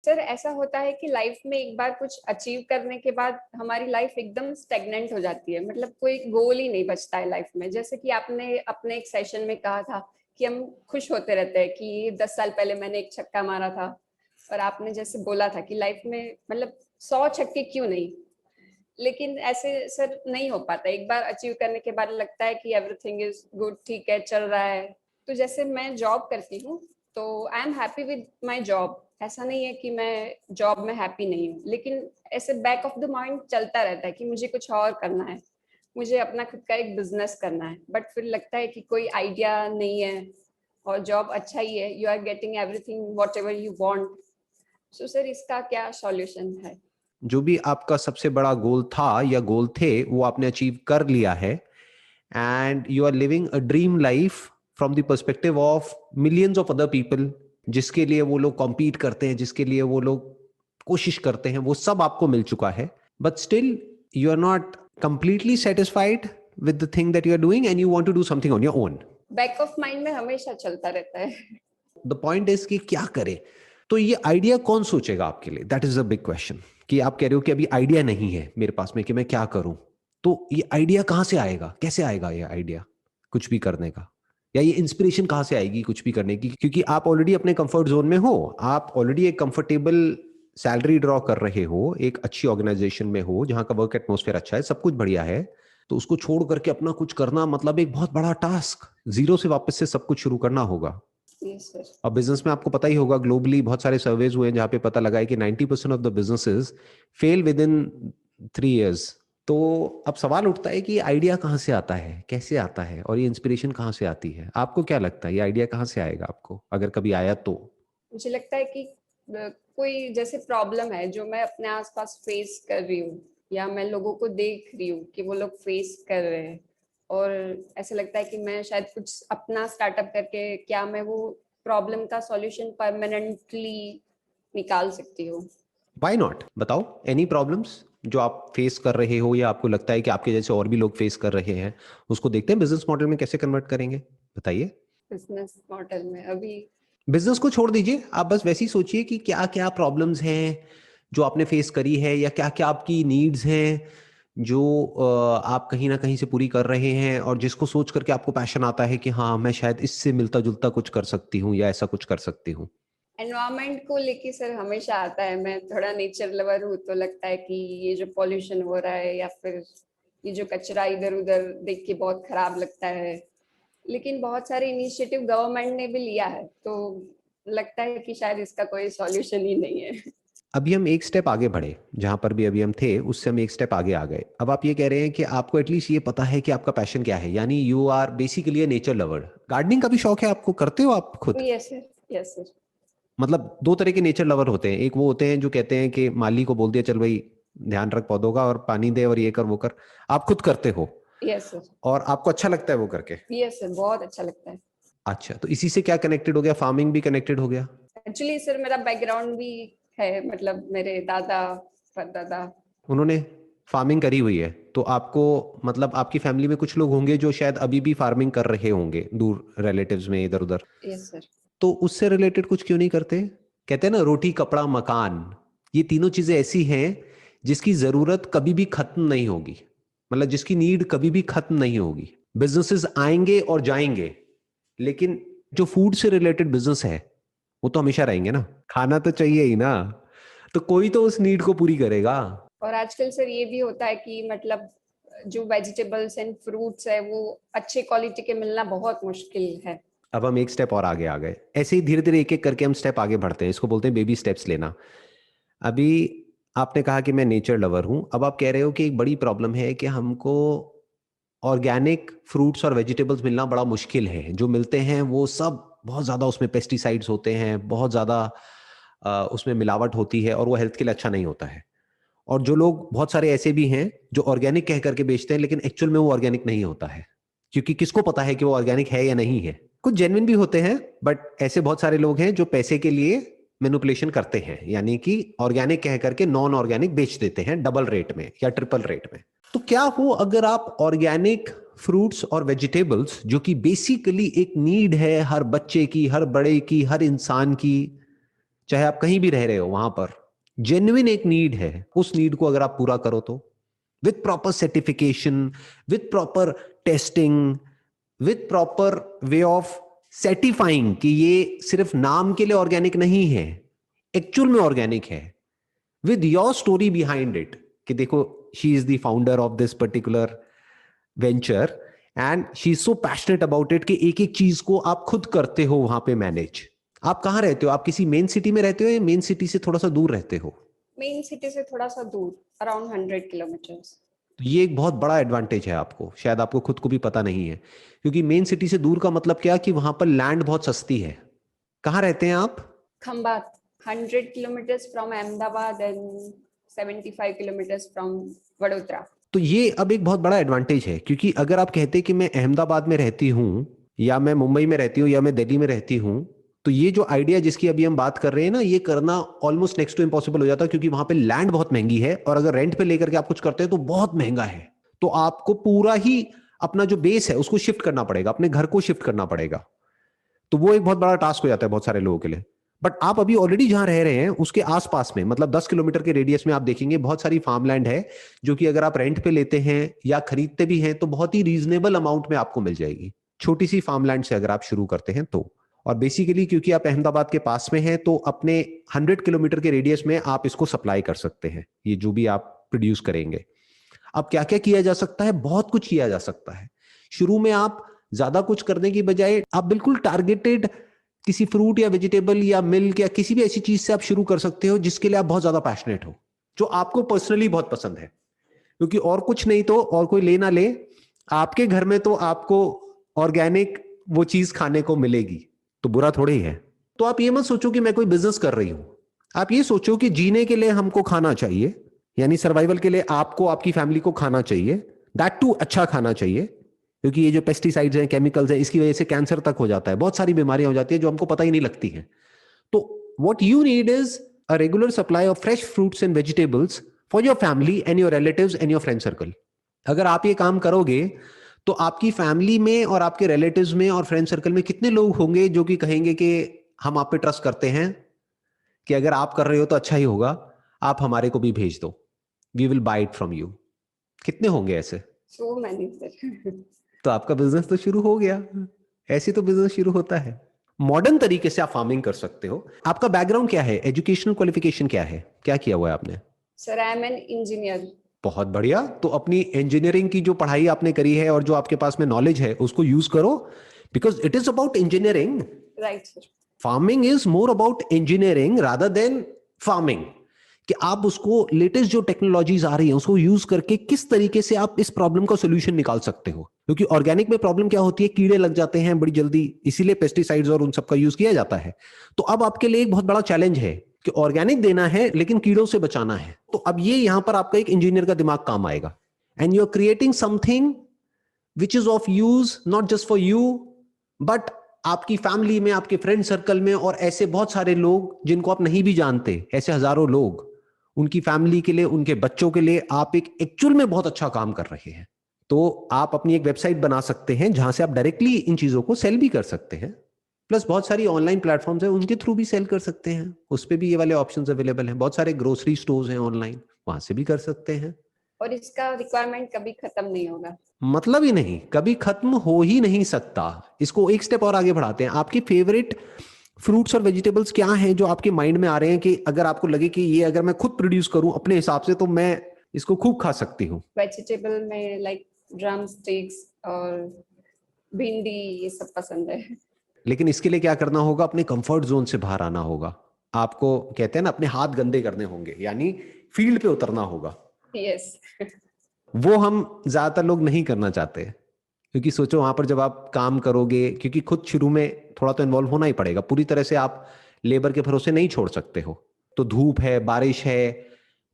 Sir ऐसा होता है कि लाइफ में एक बार कुछ अचीव करने के बाद हमारी लाइफ एकदम स्टेगनेंट हो जाती है, मतलब कोई गोल ही नहीं बचता है लाइफ में। जैसे कि आपने अपने एक सेशन में कहा था कि हम खुश होते रहते हैं कि 10 साल पहले मैंने एक छक्का मारा था, और आपने जैसे बोला था कि लाइफ में मतलब 100 छक्के क्यों नहीं। लेकिन ऐसे सर नहीं हो पाता, एक बार अचीव करने के बाद लगता है कि एवरीथिंग इज गुड, ठीक है चल रहा है। तो जैसे मैं जॉब करती हूँ तो I am happy with my job, ऐसा नहीं है कि मैं जॉब में हैप्पी नहीं हूँ, लेकिन ऐसे बैक ऑफ द माइंड चलता रहता है कि मुझे कुछ और करना है, मुझे अपना खुद का एक बिजनेस करना है। बट फिर लगता है कि कोई आइडिया नहीं है, और जॉब अच्छा ही है, you are getting everything whatever you want. So sir इसका क्या सॉल्यूशन है? जो भी आपका सबसे बड़ा गोल था या गोल थे वो आपने अचीव कर लिया है, and you are living a dream life from the perspective of millions of other people, जिसके लिए वो लोग कॉम्पीट करते हैं, जिसके लिए वो लोग कोशिश करते हैं, वो सब आपको मिल चुका है। But still you are not completely satisfied with the thing that you are doing and you want to do something on your own. Back of mind में हमेशा चलता रहता है। द पॉइंट इज कि क्या करें। तो ये आइडिया कौन सोचेगा आपके लिए, that is a big question. कि आप कह रहे हो कि अभी आइडिया नहीं है मेरे पास में कि मैं क्या करूं, तो ये आइडिया कहां से आएगा, कैसे आएगा ये आइडिया कुछ भी करने का, या ये इंस्पिरेशन कहां से आएगी कुछ भी करने की? क्योंकि आप ऑलरेडी अपने कंफर्ट जोन में हो, आप ऑलरेडी एक कंफर्टेबल सैलरी ड्रॉ कर रहे हो, एक अच्छी ऑर्गेनाइजेशन में हो जहां का वर्क एटमोस्फेयर अच्छा है, सब कुछ बढ़िया है। तो उसको छोड़ करके अपना कुछ करना मतलब एक बहुत बड़ा टास्क, जीरो से वापस से सब कुछ शुरू करना होगा। Yes sir. और बिजनेस में आपको पता ही होगा, ग्लोबली बहुत सारे सर्वेज हुए हैं जहां पे पता लगा है कि 90% of the businesses fail with in 3 years। तो अब सवाल उठता है कि ये आइडिया कहाँ से आता है, कैसे आता है, और ये इंस्पिरेशन कहाँ से आती है? आपको क्या लगता है ये आइडिया कहाँ से आएगा आपको, अगर कभी आया तो? मुझे लगता है कि कोई जैसे प्रॉब्लम है जो मैं अपने आसपास फेस कर रही हूँ, या मैं लोगों को देख रही हूँ कि वो लोग फेस कर रहे हैं, और ऐसा लगता है कि मैं शायद कुछ अपना स्टार्टअप करके क्या मैं वो प्रॉब्लम का सॉल्यूशन परमानेंटली निकाल सकती हूँ। व्हाई नॉट, बताओ एनी प्रॉब्लम्स जो आप फेस कर रहे हो या आपको लगता है कि आपके जैसे और भी लोग फेस कर रहे हैं, उसको देखते हैं बिजनेस मॉडल में कैसे कन्वर्ट करेंगे, बताइए। बिजनेस मॉडल में अभी बिजनेस को छोड़ दीजिए, आप बस वैसे ही सोचिए कि क्या क्या प्रॉब्लम्स हैं जो आपने फेस करी है, या क्या क्या आपकी नीड्स हैं जो आप कहीं ना कहीं से पूरी कर रहे हैं, और जिसको सोच करके आपको पैशन आता है कि हाँ मैं शायद इससे मिलता जुलता कुछ कर सकती हूँ या ऐसा कुछ कर सकती हूँ। एनवायरमेंट को लेके सर हमेशा आता है, मैं थोड़ा नेचर लवर हूँ, तो लगता है कि ये जो पॉल्यूशन हो रहा है या फिर ये जो कचरा इधर उधर देख के बहुत खराब लगता है। लेकिन बहुत सारे इनिशिएटिव गवर्नमेंट ने भी लिया है, तो लगता है कि शायद इसका कोई सॉल्यूशन ही नहीं है। अभी हम एक स्टेप आगे बढ़े, जहां पर भी अभी हम थे उससे हम एक स्टेप आगे आ गए। अब आप ये कह रहे हैं कि आपको एटलीस्ट ये पता है कि आपका पैशन क्या है, यानी you are basically a nature lover. Gardening का भी शौक है आपको, करते हो आप खुद? Yes sir, yes sir. मतलब दो तरह के नेचर लवर होते हैं, एक वो होते हैं जो कहते हैं कि माली को बोल दिया चल भाई ध्यान रख पौधों का और पानी दे और ये कर वो कर, आप खुद करते हो यस सर। और आपको अच्छा लगता है वो करके? यस सर, बहुत अच्छा लगता है। अच्छा, तो इसी से क्या कनेक्टेड हो गया, फार्मिंग भी कनेक्टेड हो गया? एक्चुअली सर मेरा बैकग्राउंड भी है, मतलब मेरे दादा परदादा। उन्होंने फार्मिंग करी हुई है, तो आपको मतलब आपकी फैमिली में कुछ लोग होंगे जो शायद अभी भी फार्मिंग कर रहे होंगे दूर रिलेटिव्स में इधर उधर, यस सर। तो उससे रिलेटेड कुछ क्यों नहीं करते? कहते हैं ना रोटी कपड़ा मकान, ये तीनों चीजें ऐसी हैं जिसकी जरूरत कभी भी खत्म नहीं होगी, मतलब जिसकी नीड कभी भी खत्म नहीं होगी। बिजनेसेस आएंगे और जाएंगे, लेकिन जो फूड से रिलेटेड बिजनेस है वो तो हमेशा रहेंगे ना, खाना तो चाहिए ही ना, तो कोई तो उस नीड को पूरी करेगा। और आजकल सर ये भी होता है कि मतलब जो वेजिटेबल्स एंड फ्रूट्स है वो अच्छे क्वालिटी के मिलना बहुत मुश्किल है। अब हम एक स्टेप और आगे आ गए, ऐसे ही धीरे धीरे एक एक करके हम स्टेप आगे बढ़ते हैं, इसको बोलते हैं बेबी स्टेप्स लेना। अभी आपने कहा कि मैं नेचर लवर हूं, अब आप कह रहे हो कि एक बड़ी प्रॉब्लम है कि हमको ऑर्गेनिक फ्रूट्स और वेजिटेबल्स मिलना बड़ा मुश्किल है, जो मिलते हैं वो सब बहुत ज़्यादा उसमें पेस्टिसाइड्स होते हैं, बहुत ज़्यादा उसमें मिलावट होती है और वो हेल्थ के लिए अच्छा नहीं होता है। और जो लोग बहुत सारे ऐसे भी हैं जो ऑर्गेनिक कह करके बेचते हैं, लेकिन एक्चुअल में वो ऑर्गेनिक नहीं होता है, क्योंकि किसको पता है कि वो ऑर्गेनिक है या नहीं है। कुछ जेन्युइन भी होते हैं, बट ऐसे बहुत सारे लोग हैं जो पैसे के लिए मैनिपुलेशन करते हैं, यानी कि ऑर्गेनिक कह करके नॉन ऑर्गेनिक बेच देते हैं डबल रेट में या ट्रिपल रेट में। तो क्या हो अगर आप ऑर्गेनिक फ्रूट्स और वेजिटेबल्स, जो कि बेसिकली एक नीड है हर बच्चे की, हर बड़े की, हर इंसान की, चाहे आप कहीं भी रह रहे हो, वहां पर जेन्युइन एक नीड है, उस नीड को अगर आप पूरा करो तो with proper certification, with proper testing, with proper way of certifying कि ये सिर्फ नाम के लिए ऑर्गेनिक नहीं है, एक्चुअल में ऑर्गेनिक है, with your story behind it कि देखो she is the founder of this particular venture and she is so passionate about it कि एक एक चीज को आप खुद करते हो वहां पे मैनेज। आप कहाँ रहते हो? आप किसी मेन सिटी में रहते हो या मेन सिटी से थोड़ा सा दूर रहते हो? मेन सिटी से थोड़ा सा दूर, अराउंड 100 किलोमीटर्स। तो ये एक बहुत बड़ा एडवांटेज है आपको, शायद आपको खुद को भी पता नहीं है, क्योंकि मेन सिटी से दूर का मतलब क्या कि वहां पर लैंड बहुत सस्ती है। कहाँ रहते हैं आप? Khambhat, 100 kilometres from Ahmedabad and 75 kilometres from Vadodara. तो ये अब एक बहुत बड़ा एडवांटेज है, क्योंकि अगर आप कहते कि मैं अहमदाबाद में रहती हूँ या मैं मुंबई में रहती हूँ या मैं दिल्ली में रहती हूँ, तो ये जो आइडिया जिसकी अभी हम बात कर रहे हैं ना, ये करना ऑलमोस्ट नेक्स्ट टू इम्पॉसिबल हो जाता है, क्योंकि वहां पे लैंड बहुत महंगी है और अगर रेंट पे लेकर के आप कुछ करते हैं तो बहुत महंगा है। तो आपको पूरा ही अपना जो बेस है उसको शिफ्ट करना पड़ेगा, अपने घर को शिफ्ट करना पड़ेगा। तो वो एक बहुत बड़ा टास्क हो जाता है बहुत सारे लोगों के लिए। बट आप अभी ऑलरेडी जहां रह रहे हैं उसके आसपास में, मतलब 10 किलोमीटर के रेडियस में आप देखेंगे बहुत सारी फार्मलैंड है जो कि अगर आप रेंट पे लेते हैं या खरीदते भी हैं तो बहुत ही रीजनेबल अमाउंट में आपको मिल जाएगी, छोटी सी फार्मलैंड से अगर आप शुरू करते हैं तो। और बेसिकली क्योंकि आप अहमदाबाद के पास में हैं तो अपने 100 किलोमीटर के रेडियस में आप इसको सप्लाई कर सकते हैं, ये जो भी आप प्रोड्यूस करेंगे। अब क्या क्या किया जा सकता है? बहुत कुछ किया जा सकता है। शुरू में आप ज्यादा कुछ करने की बजाय आप बिल्कुल टारगेटेड किसी फ्रूट या वेजिटेबल या मिल्क या किसी भी ऐसी चीज से आप शुरू कर सकते हो जिसके लिए आप बहुत ज्यादा पैशनेट हो, जो आपको पर्सनली बहुत पसंद है। क्योंकि और कुछ नहीं तो और कोई ले ना ले, आपके घर में तो आपको ऑर्गेनिक वो चीज खाने को मिलेगी, तो बुरा थोड़ी ही है। तो आप ये मत सोचो कि मैं कोई बिजनेस कर रही हूं, आप ये सोचो कि जीने के लिए हमको खाना चाहिए, यानी सर्वाइवल के लिए आपको आपकी फैमिली को खाना चाहिए, दैट टू अच्छा खाना चाहिए। क्योंकि ये जो पेस्टिसाइड्स हैं, केमिकल्स हैं, इसकी वजह से कैंसर तक हो जाता है, बहुत सारी बीमारियां हो जाती है जो हमको पता ही नहीं लगती हैं। तो what you need is a regular supply of fresh fruits and vegetables for your family and your relatives and your friend circle. अगर आप ये काम करोगे तो आपकी फैमिली में और आपके रिलेटिव्स में और फ्रेंड सर्कल में कितने लोग होंगे जो कि कहेंगे कि हम आप पे ट्रस्ट करते हैं कि अगर आप कर रहे हो तो अच्छा ही होगा, आप हमारे को भी भेज दो, we will buy it from you. कितने होंगे ऐसे? So many sir. तो आपका बिजनेस तो शुरू हो गया। ऐसे तो बिजनेस शुरू होता है। मॉडर्न तरीके से आप फार्मिंग कर सकते हो। आपका बैकग्राउंड क्या है? एजुकेशनल क्वालिफिकेशन क्या है? क्या किया हुआ है आपने? Sir I am an engineer. बहुत बढ़िया। तो अपनी इंजीनियरिंग की जो पढ़ाई आपने करी है और जो आपके पास में नॉलेज है उसको यूज करो, because it is about engineering. Right sir. Farming is more about engineering rather than farming, कि आप उसको लेटेस्ट जो टेक्नोलॉजीज आ रही है उसको यूज करके किस तरीके से आप इस प्रॉब्लम का सोल्यूशन निकाल सकते हो। क्योंकि ऑर्गेनिक में प्रॉब्लम क्या होती है, कीड़े लग जाते हैं बड़ी जल्दी, इसीलिए पेस्टिसाइड्स और उन सब का यूज किया जाता है। तो अब आपके लिए एक बहुत बड़ा चैलेंज है कि ऑर्गेनिक देना है लेकिन कीड़ों से बचाना है। तो अब ये यहां पर आपका एक इंजीनियर का दिमाग काम आएगा, and you are creating something which is of use not just for you but आपकी फैमिली में, आपके फ्रेंड सर्कल में, और ऐसे बहुत सारे लोग जिनको आप नहीं भी जानते, ऐसे हजारों लोग, उनकी फैमिली के लिए, उनके बच्चों के लिए आप एक एक्चुअल में बहुत अच्छा काम कर रहे हैं। तो आप अपनी एक वेबसाइट बना सकते हैं जहां से आप डायरेक्टली इन चीजों को सेल भी कर सकते हैं, प्लस बहुत सारी ऑनलाइन प्लेटफॉर्म्स हैं उनके थ्रू भी सेल कर सकते हैं, उस पर भी ये वाले ऑप्शंस अवेलेबल हैं। बहुत सारे ग्रोसरी स्टोर्स हैं ऑनलाइन, वहां से भी कर सकते हैं। और इसका रिक्वायरमेंट कभी खत्म नहीं होगा। मतलब ही नहीं, कभी खत्म हो ही नहीं सकता। इसको एक स्टेप और आगे बढ़ाते हैं। आपकी फेवरेट फ्रूट्स और वेजिटेबल्स क्या हैं जो आपके माइंड में आ रहे हैं कि अगर आपको लगे कि ये अगर मैं खुद प्रोड्यूस करूं अपने हिसाब से तो मैं इसको खूब खा सकती हूँ? वेजिटेबल में लाइक ड्रम स्टिक्स और भिंडी, ये सब पसंद है। लेकिन इसके लिए क्या करना होगा? अपने कंफर्ट जोन से बाहर आना होगा। आपको कहते हैं ना, अपने हाथ गंदे करने होंगे, यानी फील्ड पे उतरना होगा। यस। वो हम ज्यादातर लोग नहीं करना चाहते, क्योंकि सोचो वहां पर जब आप काम करोगे, क्योंकि खुद शुरू में थोड़ा तो इन्वॉल्व होना ही पड़ेगा, पूरी तरह से आप लेबर के भरोसे नहीं छोड़ सकते हो। तो धूप है, बारिश है,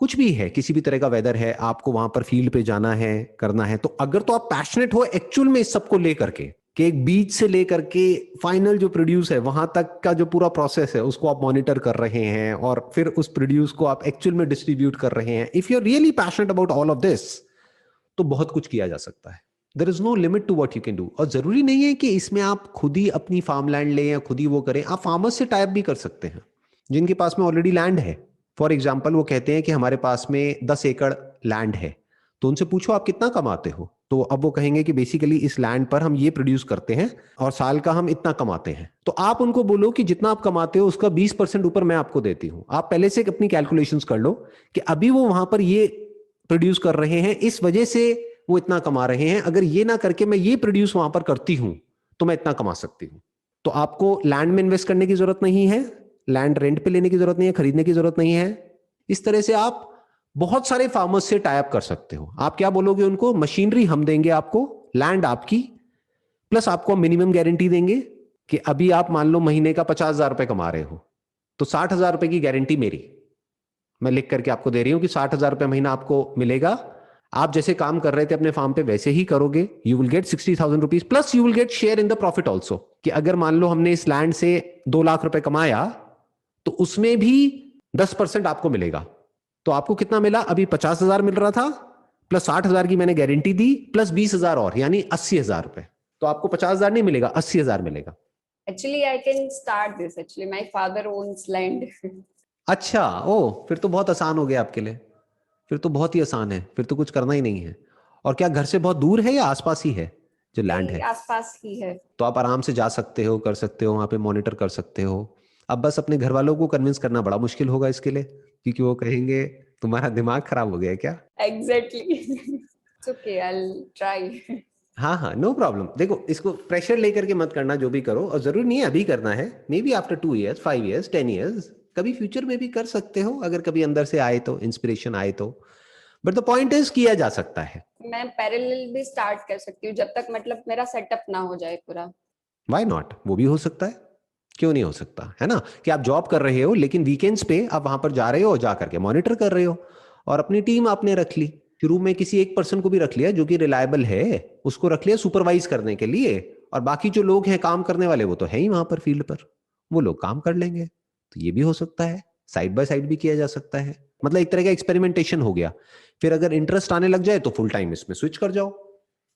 कुछ भी है, किसी भी तरह का वेदर है, आपको वहां पर फील्ड पे जाना है, करना है। तो अगर तो आप पैशनेट हो एक्चुअल में इस सब को लेकर के, कि एक बीज से लेकर के फाइनल जो प्रोड्यूस है वहां तक का जो पूरा प्रोसेस है उसको आप मॉनिटर कर रहे हैं और फिर उस प्रोड्यूस को आप एक्चुअल में डिस्ट्रीब्यूट कर रहे हैं, if you are really passionate about all of this, तो बहुत कुछ किया जा सकता है। There is no limit to what you can do. और जरूरी नहीं है कि इसमें आप खुद ही अपनी फार्म लैंड लें या खुद ही वो करें, आप फार्मर्स से टाइप भी कर सकते हैं। जिनके पास में ऑलरेडी लैंड है। फॉर एग्जाम्पल वो कहते हैं कि हमारे पास में 10 एकड़ लैंड है, तो उनसे पूछो आप कितना कमाते हो, तो अब वो कहेंगे कि बेसिकली इस लैंड पर हम ये प्रोड्यूस करते हैं और साल का हम इतना कमाते हैं। तो आप उनको बोलो कि जितना आप कमाते हो उसका 20% ऊपर मैं आपको देती हूं। आप पहले से अपनी कैलकुलेशंस कर लो कि अभी वो वहां पर ये प्रोड्यूस कर रहे हैं, इस वजह से वो इतना कमा रहे हैं, अगर ये ना करके मैं ये प्रोड्यूस वहां पर करती हूं तो मैं इतना कमा सकती हूं। तो आपको लैंड में इन्वेस्ट करने की जरूरत नहीं है, लैंड रेंट पे लेने की जरूरत नहीं है, खरीदने की जरूरत नहीं है। इस तरह से आप बहुत सारे फार्मर्स से टाई अप कर सकते हो। आप क्या बोलोगे उनको, मशीनरी हम देंगे आपको, लैंड आपकी, प्लस आपको मिनिमम गारंटी देंगे कि अभी आप मान लो महीने का 50,000 रुपए कमा रहे हो तो 60,000 रुपए की गारंटी मेरी, मैं लिख करके आपको दे रही हूं कि 60,000 रुपए महीना आपको मिलेगा। आप जैसे काम कर रहे थे अपने फार्म पे वैसे ही करोगे, you will get 60,000 rupees plus you will get share in the profit also. कि अगर मान लो हमने इस लैंड से 2 लाख रुपए कमाया तो उसमें भी 10% आपको मिलेगा। तो आपको कितना मिला, अभी 50,000 मिल रहा था, प्लस 60,000 की मैंने गारंटी दी, प्लस 20,000 और, यानी 80,000 रुपए। तो आपको 50,000 नहीं मिलेगा, 80,000 मिलेगा। Actually, I can start this. Actually, my father owns land. अच्छा, ओ फिर तो बहुत आसान हो गया आपके लिए, फिर तो बहुत ही आसान है, फिर तो कुछ करना ही नहीं है। और क्या घर से बहुत दूर है या आसपास ही है जो लैंड नहीं, है? आसपास ही है। तो आप आराम से जा सकते हो, कर सकते हो, वहां पे मॉनिटर कर सकते हो। अब बस अपने घर वालों को कन्विंस करना बड़ा मुश्किल होगा इसके लिए, क्योंकि वो कहेंगे तुम्हारा दिमाग खराब हो गया है क्या। Exactly. It's okay. I'll try. हाँ हाँ, नो प्रॉब्लम। देखो, इसको प्रेशर लेकर के मत करना, जो भी करो, और जरूरी नहीं है अभी करना है, may be after 2 years 5 years 10 years, कभी फ्यूचर में भी कर सकते हो, अगर कभी अंदर से आए तो, इंस्पिरेशन आए तो। बट द पॉइंट इज किया जा सकता है। मैं पैरेलल भी स्टार्ट कर सकती हूँ जब तक मतलब मेरा सेटअप ना हो जाए पूरा। व्हाई नॉट, वो भी हो सकता है, क्यों नहीं हो सकता, है ना। कि आप जॉब कर रहे हो लेकिन वीकेंड्स पे आप वहां पर जा रहे हो और जा करके मॉनिटर कर रहे हो, और अपनी टीम आपने रख ली। शुरू में किसी एक पर्सन को भी रख लिया जो कि रिलायबल है, उसको रख लिया सुपरवाइज करने के लिए, और बाकी जो लोग हैं काम करने वाले वो तो है ही वहां पर फील्ड पर, वो लोग काम कर लेंगे। तो ये भी हो सकता है, साइड बाय साइड भी किया जा सकता है। मतलब एक तरह का एक्सपेरिमेंटेशन हो गया। फिर अगर इंटरेस्ट आने लग जाए तो फुल टाइम इसमें स्विच कर जाओ।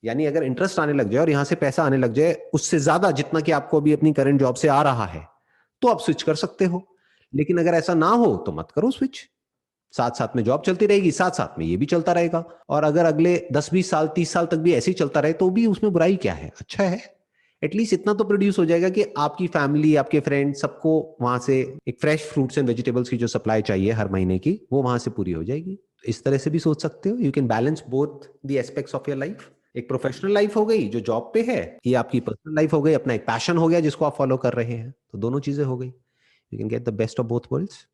यानी अगर इंटरेस्ट आने लग जाए और यहां से पैसा आने लग जाए उससे ज्यादा जितना कि आपको अभी अपनी करंट जॉब से आ रहा है, तो आप स्विच कर सकते हो। लेकिन अगर ऐसा ना हो तो मत करो स्विच। साथ साथ में जॉब चलती रहेगी, साथ साथ में ये भी चलता रहेगा, और अगर अगले 10-20 साल 30 साल तक भी ऐसे ही चलता रहे तो भी उसमें बुराई क्या है, अच्छा है। एटलीस्ट इतना तो प्रोड्यूस हो जाएगा कि आपकी फैमिली, आपके फ्रेंड, सबको वहां से एक फ्रेश फ्रूट्स एंड वेजिटेबल्स की जो सप्लाई चाहिए हर महीने की, वो वहां से पूरी हो जाएगी। इस तरह से भी सोच सकते हो। You can balance both the aspects of your life. एक प्रोफेशनल लाइफ हो गई जो जॉब पे है, ये आपकी पर्सनल लाइफ हो गई, अपना एक पैशन हो गया जिसको आप फॉलो कर रहे हैं, तो दोनों चीजें हो गई। You can get the best of both worlds.